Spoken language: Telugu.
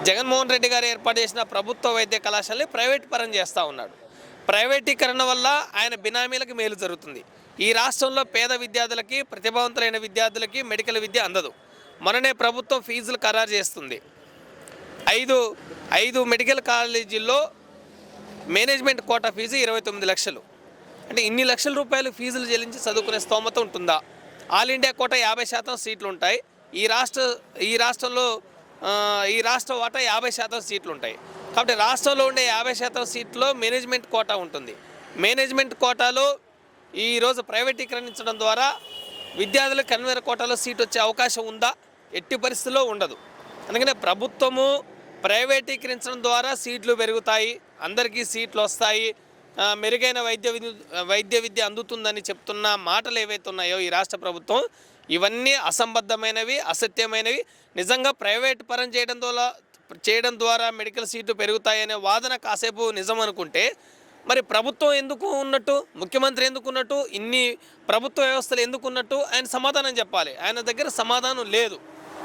జగన్మోహన్ రెడ్డి గారు ఏర్పాటు చేసిన ప్రభుత్వ వైద్య కళాశాలని ప్రైవేట్ పరం చేస్తూ ఉన్నాడు. ప్రైవేటీకరణ వల్ల ఆయన బినామీలకు మేలు జరుగుతుంది. ఈ రాష్ట్రంలో పేద విద్యార్థులకి, ప్రతిభావంతులైన విద్యార్థులకి మెడికల్ విద్య అందదు. మననే ప్రభుత్వం ఫీజులు ఖరారు చేస్తుంది. ఐదు మెడికల్ కాలేజీల్లో మేనేజ్మెంట్ కోటా ఫీజు 29 లక్షలు. అంటే ఇన్ని లక్షల రూపాయలు ఫీజులు చెల్లించి చదువుకునే స్తోమత ఉంటుందా? ఆల్ ఇండియా కోటా 50% సీట్లు ఉంటాయి. ఈ రాష్ట్ర వాటా 50% సీట్లు ఉంటాయి. కాబట్టి రాష్ట్రంలో ఉండే 50% సీట్లో మేనేజ్మెంట్ కోటా ఉంటుంది. మేనేజ్మెంట్ కోటాలో ఈరోజు ప్రైవేటీకరించడం ద్వారా విద్యార్థులకు కన్వీనర్ కోటాలో సీట్ వచ్చే అవకాశం ఉందా? ఎట్టి పరిస్థితుల్లో ఉండదు. అందుకనే ప్రభుత్వము ప్రైవేటీకరించడం ద్వారా సీట్లు పెరుగుతాయి, అందరికీ సీట్లు వస్తాయి, మెరుగైన వైద్య విద్య అందుతుందని చెప్తున్న మాటలు ఏవైతే ఉన్నాయో ఈ రాష్ట్ర ప్రభుత్వం, ఇవన్నీ అసంబద్ధమైనవి, అసత్యమైనవి. నిజంగా ప్రైవేట్ పరం చేయడం ద్వారా మెడికల్ సీట్లు పెరుగుతాయనే వాదన కాసేపు నిజం అనుకుంటే, మరి ప్రభుత్వం ఎందుకు ఉన్నట్టు, ముఖ్యమంత్రి ఎందుకు ఉన్నట్టు, ఇన్ని ప్రభుత్వ వ్యవస్థలు ఎందుకు ఉన్నట్టు ఆయన సమాధానం చెప్పాలి. ఆయన దగ్గర సమాధానం లేదు.